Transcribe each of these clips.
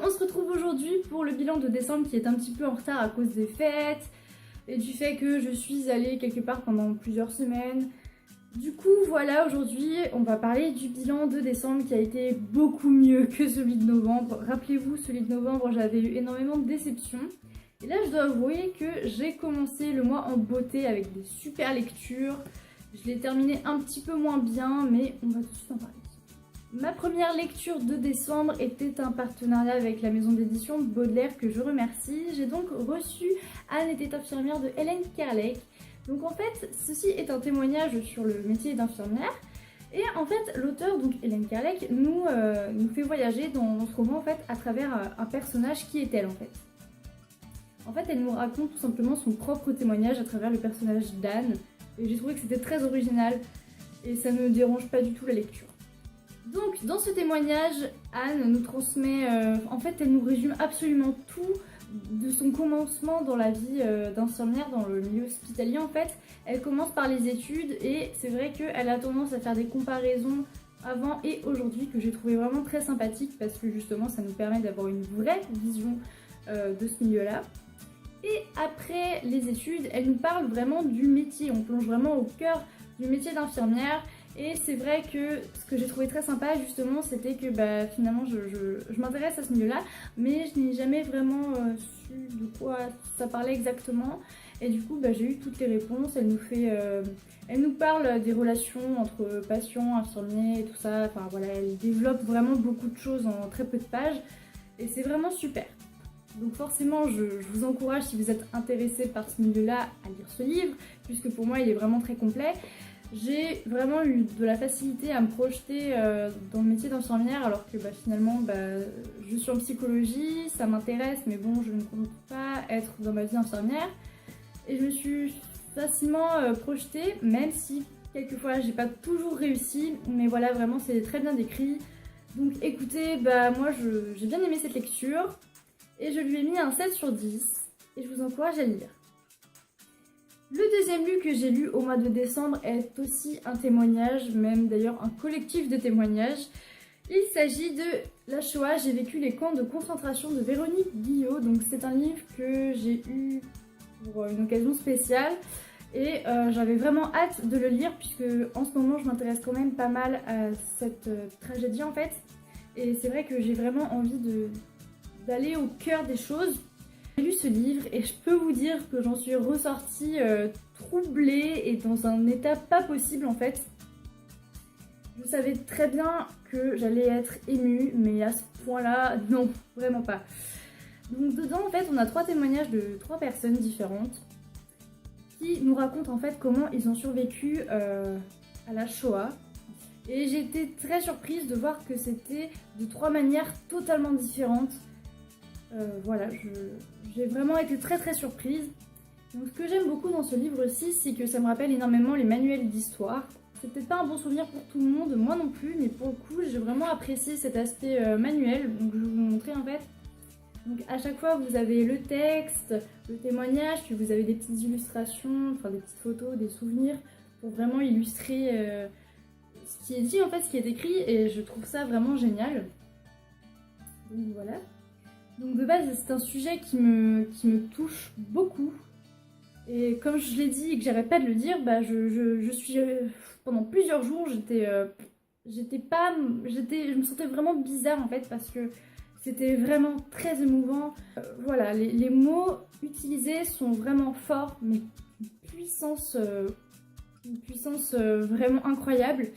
on se retrouve aujourd'hui pour le bilan de décembre qui est un petit peu en retard à cause des fêtes et du fait que je suis allée quelque part pendant plusieurs semaines. Du coup voilà, aujourd'hui on va parler du bilan de décembre qui a été beaucoup mieux que celui de novembre. Rappelez-vous, celui de novembre j'avais eu énormément de déceptions. Et là je dois avouer que j'ai commencé le mois en beauté avec des super lectures. Je l'ai terminé un petit peu moins bien, mais on va tout de suite en parler. Ma première lecture de décembre était un partenariat avec la maison d'édition Baudelaire que je remercie. J'ai donc reçu Anne était infirmière de Hélène Kerlake. Donc en fait, ceci est un témoignage sur le métier d'infirmière. Et en fait, l'auteur, donc Hélène Kerlake, nous fait voyager dans ce roman en fait, à travers un personnage qui est elle en fait. En fait, elle nous raconte tout simplement son propre témoignage à travers le personnage d'Anne. Et j'ai trouvé que c'était très original et ça ne dérange pas du tout la lecture. Donc dans ce témoignage, Anne nous transmet, en fait elle nous résume absolument tout de son commencement dans la vie d'infirmière dans le milieu hospitalier en fait. Elle commence par les études et c'est vrai qu'elle a tendance à faire des comparaisons avant et aujourd'hui que j'ai trouvé vraiment très sympathique parce que justement ça nous permet d'avoir une vraie vision de ce milieu-là. Et après les études, elle nous parle vraiment du métier, on plonge vraiment au cœur du métier d'infirmière. Et c'est vrai que ce que j'ai trouvé très sympa justement c'était que finalement je m'intéresse à ce milieu là mais je n'ai jamais vraiment su de quoi ça parlait exactement et du coup j'ai eu toutes les réponses. Elle nous parle des relations entre patients, infirmiers et tout ça, enfin voilà, elle développe vraiment beaucoup de choses en très peu de pages et c'est vraiment super. Donc forcément je vous encourage si vous êtes intéressé par ce milieu là à lire ce livre puisque pour moi il est vraiment très complet. J'ai vraiment eu de la facilité à me projeter dans le métier d'infirmière alors que finalement je suis en psychologie, ça m'intéresse mais bon je ne compte pas être dans ma vie d'infirmière et je me suis facilement projetée même si quelquefois j'ai pas toujours réussi mais voilà vraiment c'est très bien décrit. Donc écoutez, moi j'ai bien aimé cette lecture et je lui ai mis un 7 sur 10 et je vous encourage à lire. Le deuxième livre que j'ai lu au mois de décembre est aussi un témoignage, même d'ailleurs un collectif de témoignages. Il s'agit de La Shoah, j'ai vécu les camps de concentration de Véronique Guillot. Donc c'est un livre que j'ai eu pour une occasion spéciale et j'avais vraiment hâte de le lire puisque en ce moment je m'intéresse quand même pas mal à cette tragédie en fait. Et c'est vrai que j'ai vraiment envie d'aller au cœur des choses. J'ai lu ce livre et je peux vous dire que j'en suis ressortie troublée et dans un état pas possible en fait. Je savais très bien que j'allais être émue mais à ce point-là, non, vraiment pas. Donc dedans en fait on a 3 témoignages de 3 personnes différentes qui nous racontent en fait comment ils ont survécu à la Shoah. Et j'ai été très surprise de voir que c'était de 3 manières totalement différentes. Voilà, j'ai vraiment été très surprise. Donc ce que j'aime beaucoup dans ce livre-ci, c'est que ça me rappelle énormément les manuels d'histoire. C'est peut-être pas un bon souvenir pour tout le monde, moi non plus, mais pour le coup j'ai vraiment apprécié cet aspect manuel, donc je vais vous montrer en fait. Donc à chaque fois vous avez le texte, le témoignage, puis vous avez des petites illustrations, enfin des petites photos, des souvenirs, pour vraiment illustrer ce qui est dit en fait, ce qui est écrit, et je trouve ça vraiment génial. Donc voilà. Donc de base c'est un sujet qui me touche beaucoup et comme je l'ai dit et que j'arrête pas de le dire, je suis pendant plusieurs jours je me sentais vraiment bizarre en fait parce que c'était vraiment très émouvant. Voilà, les mots utilisés sont vraiment forts mais une puissance vraiment incroyable.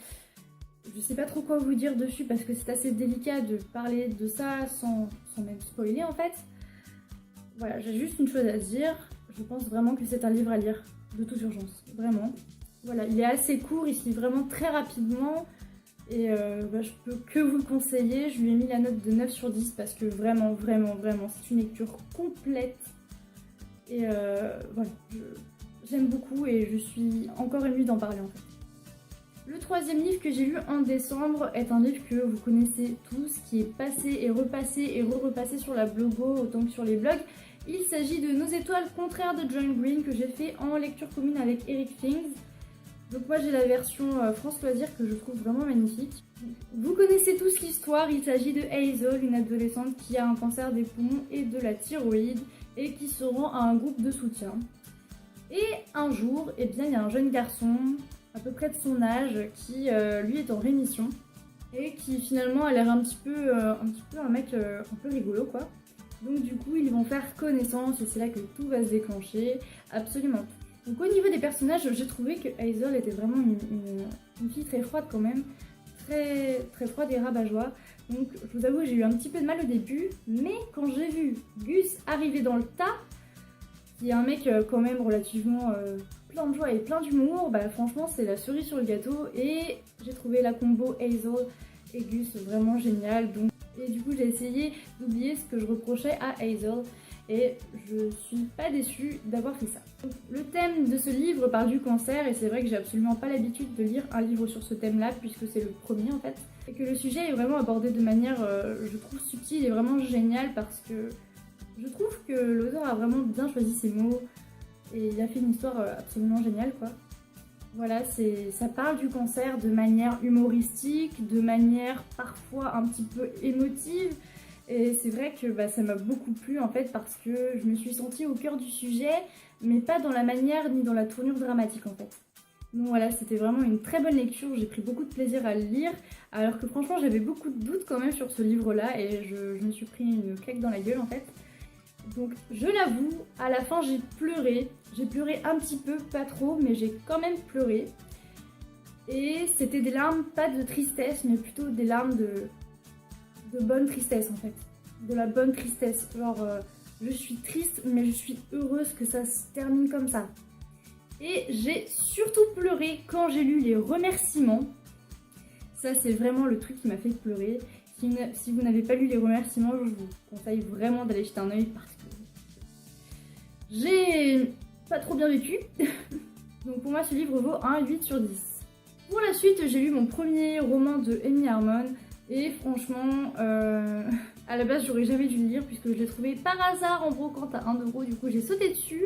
Je sais pas trop quoi vous dire dessus parce que c'est assez délicat de parler de ça sans même spoiler en fait. Voilà, j'ai juste une chose à dire, je pense vraiment que c'est un livre à lire de toute urgence, vraiment. Voilà, il est assez court, il se lit vraiment très rapidement et je peux que vous le conseiller. Je lui ai mis la note de 9 sur 10 parce que vraiment c'est une lecture complète et voilà, j'aime beaucoup et je suis encore émue d'en parler en fait. Le troisième livre que j'ai lu en décembre est un livre que vous connaissez tous, qui est passé et repassé sur la blogo autant que sur les blogs. Il s'agit de Nos étoiles contraires de John Green que j'ai fait en lecture commune avec Eric Things. Donc moi j'ai la version France Loisirs que je trouve vraiment magnifique. Vous connaissez tous l'histoire, il s'agit de Hazel, une adolescente qui a un cancer des poumons et de la thyroïde et qui se rend à un groupe de soutien. Et un jour, eh bien, il y a un jeune garçon, à peu près de son âge, qui lui est en rémission et qui finalement a l'air un petit peu un mec un peu rigolo quoi. Donc du coup ils vont faire connaissance et c'est là que tout va se déclencher, absolument tout. Donc au niveau des personnages, j'ai trouvé que Hazel était vraiment une fille très froide quand même, très froide et rabat-joie. Donc je vous avoue j'ai eu un petit peu de mal au début, mais quand j'ai vu Gus arriver dans le tas, qui est un mec quand même relativement plein de joie et plein d'humour, bah franchement c'est la cerise sur le gâteau et j'ai trouvé la combo Hazel et Gus vraiment géniale. Donc, et du coup j'ai essayé d'oublier ce que je reprochais à Hazel et je suis pas déçue d'avoir fait ça. Donc, le thème de ce livre parle du cancer et c'est vrai que j'ai absolument pas l'habitude de lire un livre sur ce thème là puisque c'est le premier en fait. Et que le sujet est vraiment abordé de manière je trouve subtile et vraiment géniale parce que je trouve que l'auteur a vraiment bien choisi ses mots et il a fait une histoire absolument géniale quoi. Voilà, ça parle du cancer de manière humoristique, de manière parfois un petit peu émotive. Et c'est vrai que ça m'a beaucoup plu en fait parce que je me suis sentie au cœur du sujet, mais pas dans la manière ni dans la tournure dramatique en fait. Donc voilà, c'était vraiment une très bonne lecture, j'ai pris beaucoup de plaisir à le lire, alors que franchement j'avais beaucoup de doutes quand même sur ce livre-là et je me suis pris une claque dans la gueule en fait. Donc je l'avoue, à la fin j'ai pleuré un petit peu, pas trop, mais j'ai quand même pleuré. Et c'était des larmes pas de tristesse, mais plutôt des larmes de bonne tristesse en fait. De la bonne tristesse, genre je suis triste mais je suis heureuse que ça se termine comme ça. Et j'ai surtout pleuré quand j'ai lu les remerciements. Ça c'est vraiment le truc qui m'a fait pleurer. Si vous n'avez pas lu les remerciements, je vous conseille vraiment d'aller jeter un oeil parce que j'ai pas trop bien vécu. Donc pour moi ce livre vaut un 8 sur 10. Pour la suite j'ai lu mon premier roman de Amy Harmon et franchement à la base j'aurais jamais dû le lire puisque je l'ai trouvé par hasard en brocante à 1 €, du coup j'ai sauté dessus.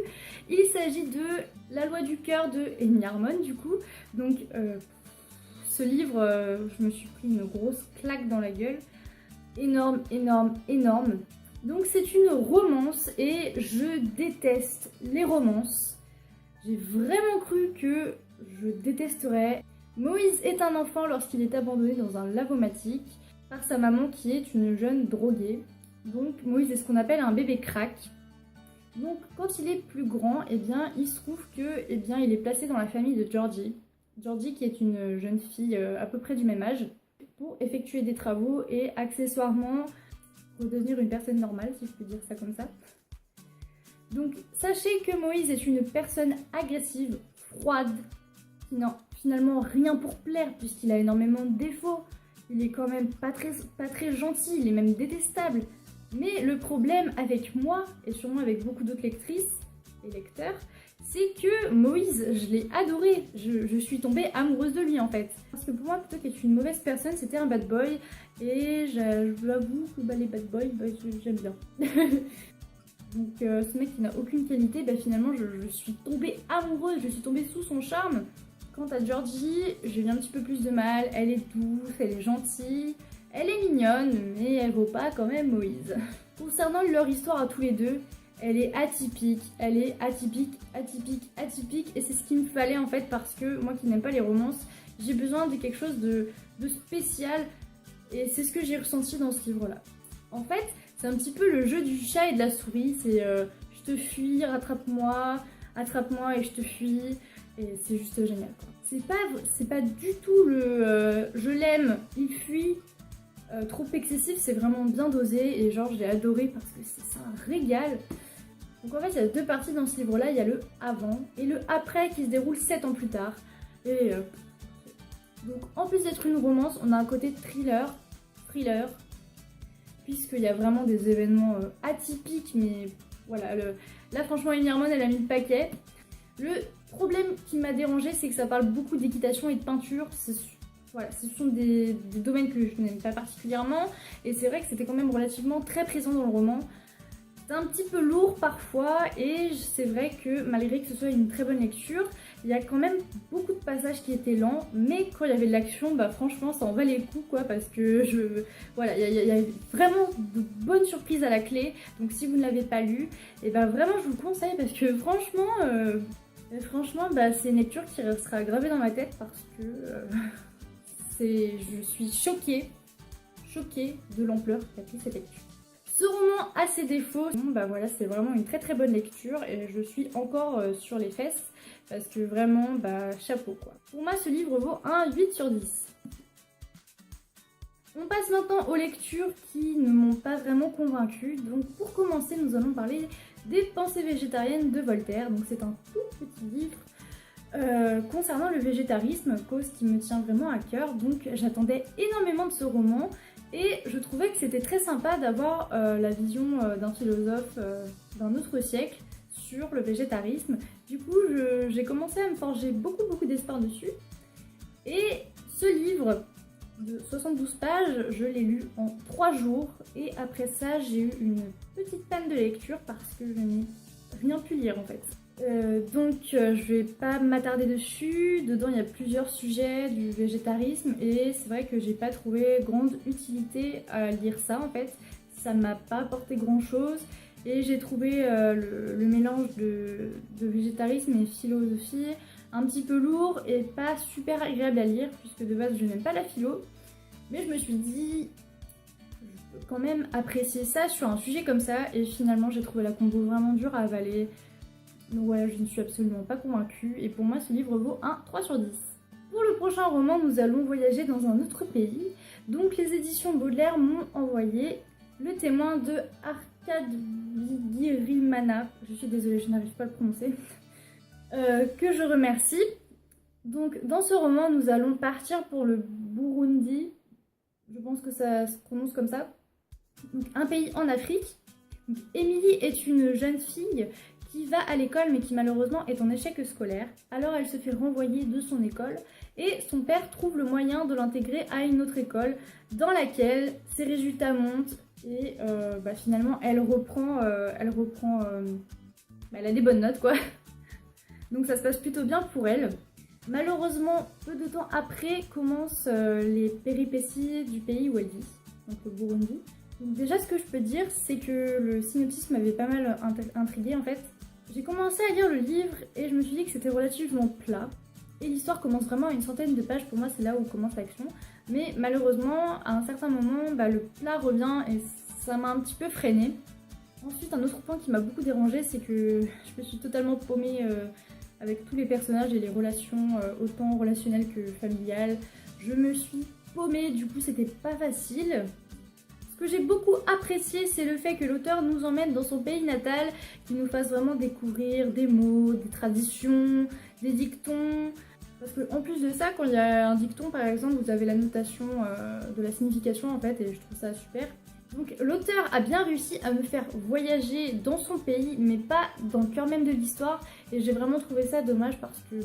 Il s'agit de La loi du cœur de Amy Harmon du coup. Donc ce livre, je me suis pris une grosse claque dans la gueule. Énorme, énorme, énorme. Donc c'est une romance et je déteste les romances. J'ai vraiment cru que je détesterais. Moïse est un enfant lorsqu'il est abandonné dans un lavomatique par sa maman qui est une jeune droguée. Donc Moïse est ce qu'on appelle un bébé crack. Donc quand il est plus grand, eh bien, il se trouve que, eh bien, il est placé dans la famille de Georgie. Georgie qui est une jeune fille à peu près du même âge, pour effectuer des travaux et accessoirement redevenir une personne normale, si je peux dire ça comme ça. Donc sachez que Moïse est une personne agressive, froide, qui n'a finalement rien pour plaire puisqu'il a énormément de défauts. Il est quand même pas très gentil, il est même détestable. Mais le problème avec moi, et sûrement avec beaucoup d'autres lectrices et lecteurs, c'est que Moïse, je l'ai adoré, je suis tombée amoureuse de lui en fait. Parce que pour moi, plutôt qu'être une mauvaise personne, c'était un bad boy. Et je vous avoue que les bad boys, j'aime bien. Donc ce mec qui n'a aucune qualité, finalement je suis tombée amoureuse, je suis tombée sous son charme. Quant à Georgie, j'ai eu un petit peu plus de mal, elle est douce, elle est gentille, elle est mignonne, mais elle vaut pas quand même Moïse. Concernant leur histoire à tous les deux, elle est atypique, et c'est ce qu'il me fallait en fait parce que moi qui n'aime pas les romances, j'ai besoin de quelque chose de spécial et c'est ce que j'ai ressenti dans ce livre-là. En fait, c'est un petit peu le jeu du chat et de la souris, c'est je te fuis, rattrape-moi et je te fuis, et c'est juste génial quoi. C'est pas du tout le je l'aime, il fuit, trop excessif, c'est vraiment bien dosé et genre j'ai adoré parce que c'est un régal. Donc en fait il y a deux parties dans ce livre là, il y a le avant et le après qui se déroule 7 ans plus tard. Et donc en plus d'être une romance, on a un côté thriller, puisqu'il y a vraiment des événements atypiques, mais voilà, là franchement Amy Harmon elle a mis le paquet. Le problème qui m'a dérangé c'est que ça parle beaucoup d'équitation et de peinture. Voilà, ce sont des domaines que je n'aime pas particulièrement et c'est vrai que c'était quand même relativement très présent dans le roman. C'est un petit peu lourd parfois et c'est vrai que malgré que ce soit une très bonne lecture, Il y a quand même beaucoup de passages qui étaient lents, mais quand il y avait de l'action, bah franchement ça en valait le coup quoi, parce que voilà, il y a vraiment de bonnes surprises à la clé. Donc si vous ne l'avez pas lu, et bah vraiment je vous le conseille parce que franchement bah, c'est une lecture qui restera gravée dans ma tête parce que je suis choquée de l'ampleur qu'a pris cette lecture. Ce roman a ses défauts, bah voilà, c'est vraiment une très très bonne lecture et je suis encore sur les fesses parce que vraiment, bah chapeau quoi. Pour moi, ce livre vaut un 8 sur 10. On passe maintenant aux lectures qui ne m'ont pas vraiment convaincue. Donc pour commencer, nous allons parler des Pensées végétariennes de Voltaire. Donc c'est un tout petit livre concernant le végétarisme, cause qui me tient vraiment à cœur. Donc j'attendais énormément de ce roman. Et je trouvais que c'était très sympa d'avoir la vision d'un philosophe d'un autre siècle sur le végétarisme. Du coup, j'ai commencé à me forger beaucoup d'espoir dessus. Et ce livre de 72 pages, je l'ai lu en 3 jours. Et après ça, j'ai eu une petite panne de lecture parce que je n'ai rien pu lire en fait. Donc je vais pas m'attarder dessus. Dedans il y a plusieurs sujets du végétarisme et c'est vrai que j'ai pas trouvé grande utilité à lire ça en fait. Ça m'a pas apporté grand chose et j'ai trouvé le mélange de végétarisme et philosophie un petit peu lourd et pas super agréable à lire puisque de base je n'aime pas la philo. Mais je me suis dit je peux quand même apprécier ça sur un sujet comme ça et finalement j'ai trouvé la combo vraiment dure à avaler. Donc voilà, je ne suis absolument pas convaincue et pour moi ce livre vaut un 3 sur 10. Pour le prochain roman, nous allons voyager dans un autre pays. Donc les éditions Baudelaire m'ont envoyé Le Témoin de Arkad Vigirimana, je suis désolée, je n'arrive pas à le prononcer, que je remercie. Donc dans ce roman, nous allons partir pour le Burundi, je pense que ça se prononce comme ça, donc, un pays en Afrique. Émilie est une jeune fille qui va à l'école mais qui malheureusement est en échec scolaire. Alors elle se fait renvoyer de son école et son père trouve le moyen de l'intégrer à une autre école dans laquelle ses résultats montent et finalement elle a des bonnes notes quoi. Donc ça se passe plutôt bien pour elle. Malheureusement, peu de temps après commencent les péripéties du pays où elle vit, donc le Burundi. Donc déjà ce que je peux dire c'est que le synopsis m'avait pas mal intriguée en fait. J'ai commencé à lire le livre et je me suis dit que c'était relativement plat. Et l'histoire commence vraiment à une centaine de pages, pour moi c'est là où commence l'action. Mais malheureusement, à un certain moment, le plat revient et ça m'a un petit peu freinée. Ensuite, un autre point qui m'a beaucoup dérangée, c'est que je me suis totalement paumée avec tous les personnages et les relations, autant relationnelles que familiales. Je me suis paumée, du coup c'était pas facile. Ce que j'ai beaucoup apprécié, c'est le fait que l'auteur nous emmène dans son pays natal, qu'il nous fasse vraiment découvrir des mots, des traditions, des dictons. Parce qu'en plus de ça, quand il y a un dicton par exemple, vous avez la notation de la signification en fait, et je trouve ça super. Donc l'auteur a bien réussi à me faire voyager dans son pays, mais pas dans le cœur même de l'histoire, et j'ai vraiment trouvé ça dommage parce que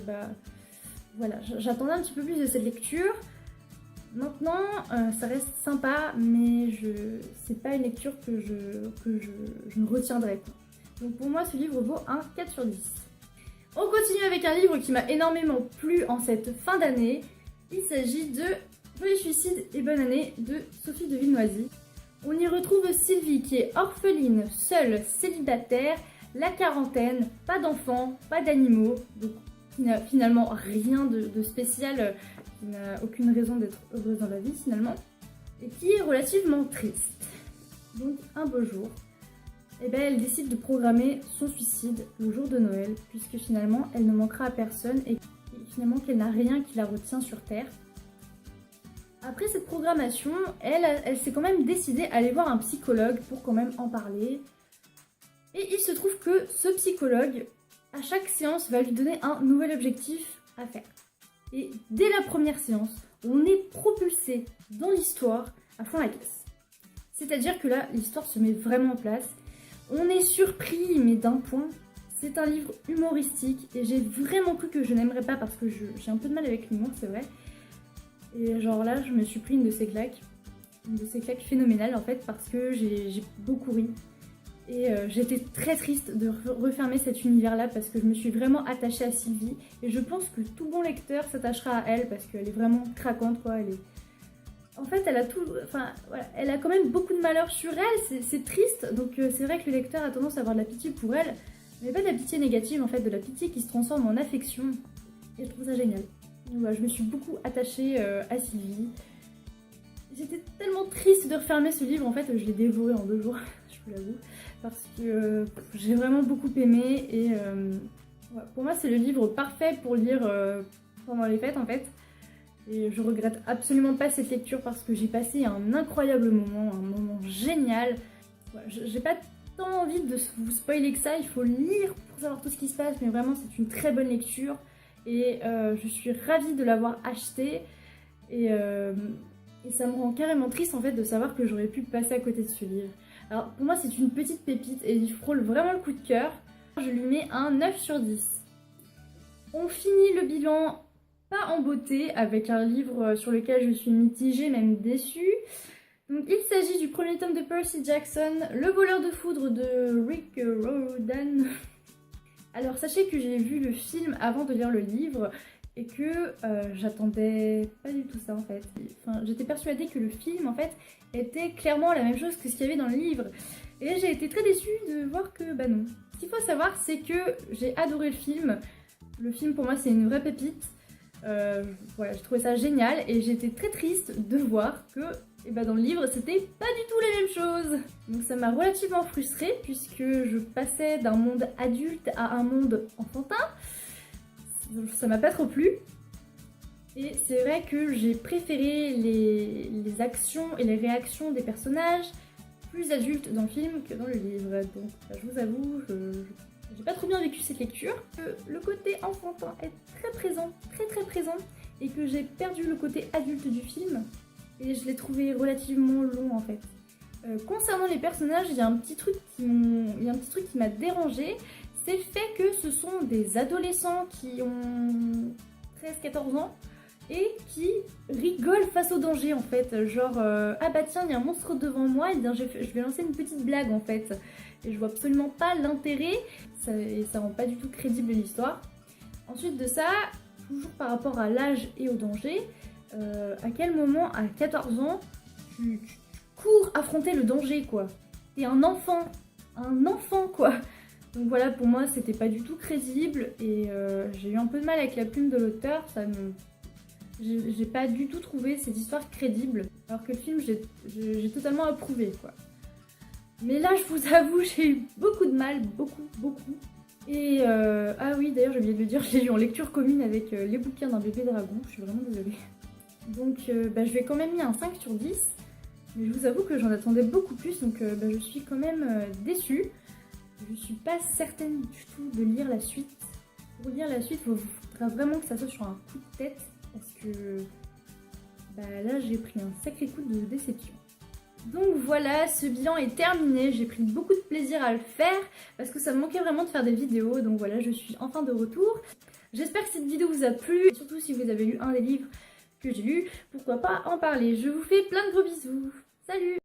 voilà, j'attendais un petit peu plus de cette lecture. Maintenant, ça reste sympa, mais c'est pas une lecture que je ne retiendrai pas. Donc pour moi, ce livre vaut un 4 sur 10. On continue avec un livre qui m'a énormément plu en cette fin d'année. Il s'agit de Joyeux suicide et bonne année de Sophie de Villenoisy. On y retrouve Sylvie qui est orpheline, seule, célibataire, la quarantaine, pas d'enfants, pas d'animaux, donc qui n'a finalement rien de spécial, qui n'a aucune raison d'être heureuse dans la vie finalement, et qui est relativement triste. Donc un beau jour, elle décide de programmer son suicide le jour de Noël, puisque finalement elle ne manquera à personne et finalement qu'elle n'a rien qui la retient sur Terre. Après cette programmation, elle s'est quand même décidée à aller voir un psychologue pour quand même en parler. Et il se trouve que ce psychologue, à chaque séance, va lui donner un nouvel objectif à faire. Et dès la première séance, on est propulsé dans l'histoire à fond la caisse. C'est-à-dire que là, l'histoire se met vraiment en place. On est surpris, mais d'un point. C'est un livre humoristique et j'ai vraiment cru que je n'aimerais pas parce que j'ai un peu de mal avec l'humour, c'est vrai. Et genre là, je me suis pris une de ces claques phénoménales en fait parce que j'ai beaucoup ri. Et j'étais très triste de refermer cet univers-là parce que je me suis vraiment attachée à Sylvie. Et je pense que tout bon lecteur s'attachera à elle parce qu'elle est vraiment craquante, quoi. En fait, elle a tout... Enfin, voilà, elle a quand même beaucoup de malheur sur elle, c'est triste. Donc c'est vrai que le lecteur a tendance à avoir de la pitié pour elle. Mais pas de la pitié négative, en fait, de la pitié qui se transforme en affection. Et je trouve ça génial. Donc voilà, je me suis beaucoup attachée à Sylvie. J'étais tellement triste de refermer ce livre, en fait, je l'ai dévoré en 2 jours, je vous l'avoue. Parce que j'ai vraiment beaucoup aimé et ouais, pour moi c'est le livre parfait pour lire pendant les fêtes en fait. Et je regrette absolument pas cette lecture parce que j'ai passé un incroyable moment, un moment génial. Ouais, j'ai pas tant envie de vous spoiler que ça, il faut lire pour savoir tout ce qui se passe, mais vraiment c'est une très bonne lecture. Et je suis ravie de l'avoir acheté et ça me rend carrément triste en fait de savoir que j'aurais pu passer à côté de ce livre. Alors pour moi c'est une petite pépite et il frôle vraiment le coup de cœur. Je lui mets un 9 sur 10. On finit le bilan pas en beauté avec un livre sur lequel je suis mitigée, même déçue. Donc il s'agit du premier tome de Percy Jackson, Le voleur de foudre de Rick Riordan. Alors sachez que j'ai vu le film avant de lire le livre et que j'attendais pas du tout ça en fait. Enfin, j'étais persuadée que le film en fait était clairement la même chose que ce qu'il y avait dans le livre. Et j'ai été très déçue de voir que bah non. Ce qu'il faut savoir c'est que j'ai adoré le film. Le film pour moi c'est une vraie pépite. Voilà, j'ai trouvé ça génial et j'étais très triste de voir que dans le livre c'était pas du tout la même chose. Donc ça m'a relativement frustrée puisque je passais d'un monde adulte à un monde enfantin. Ça m'a pas trop plu. Et c'est vrai que j'ai préféré les actions et les réactions des personnages plus adultes dans le film que dans le livre. Donc je vous avoue, j'ai pas trop bien vécu cette lecture. Le côté enfantin est très présent, très présent, et que j'ai perdu le côté adulte du film. Et je l'ai trouvé relativement long en fait. Concernant les personnages, il y a un petit truc qui m'a dérangée. C'est le fait que ce sont des adolescents qui ont 13-14 ans et qui rigolent face au danger en fait. Genre, ah bah tiens, il y a un monstre devant moi, et bien je vais lancer une petite blague en fait. Et je vois absolument pas l'intérêt, et ça rend pas du tout crédible l'histoire. Ensuite de ça, toujours par rapport à l'âge et au danger, à quel moment, à 14 ans, tu cours affronter le danger quoi. T'es un enfant quoi. Donc voilà, pour moi c'était pas du tout crédible et j'ai eu un peu de mal avec la plume de l'auteur, j'ai pas du tout trouvé cette histoire crédible, alors que le film j'ai totalement approuvé quoi. Mais là je vous avoue, j'ai eu beaucoup de mal, beaucoup. Et ah oui d'ailleurs j'ai oublié de le dire, j'ai lu en lecture commune avec les bouquins d'un bébé dragon, je suis vraiment désolée. Donc je vais quand même mis un 5 sur 10, mais je vous avoue que j'en attendais beaucoup plus, donc je suis quand même déçue. Je suis pas certaine du tout de lire la suite. Pour lire la suite, il faudra vraiment que ça soit sur un coup de tête, parce que là j'ai pris un sacré coup de déception. Donc voilà, ce bilan est terminé, j'ai pris beaucoup de plaisir à le faire parce que ça me manquait vraiment de faire des vidéos, donc voilà, je suis enfin de retour. J'espère que cette vidéo vous a plu, et surtout si vous avez lu un des livres que j'ai lu, pourquoi pas en parler. Je vous fais plein de gros bisous, salut!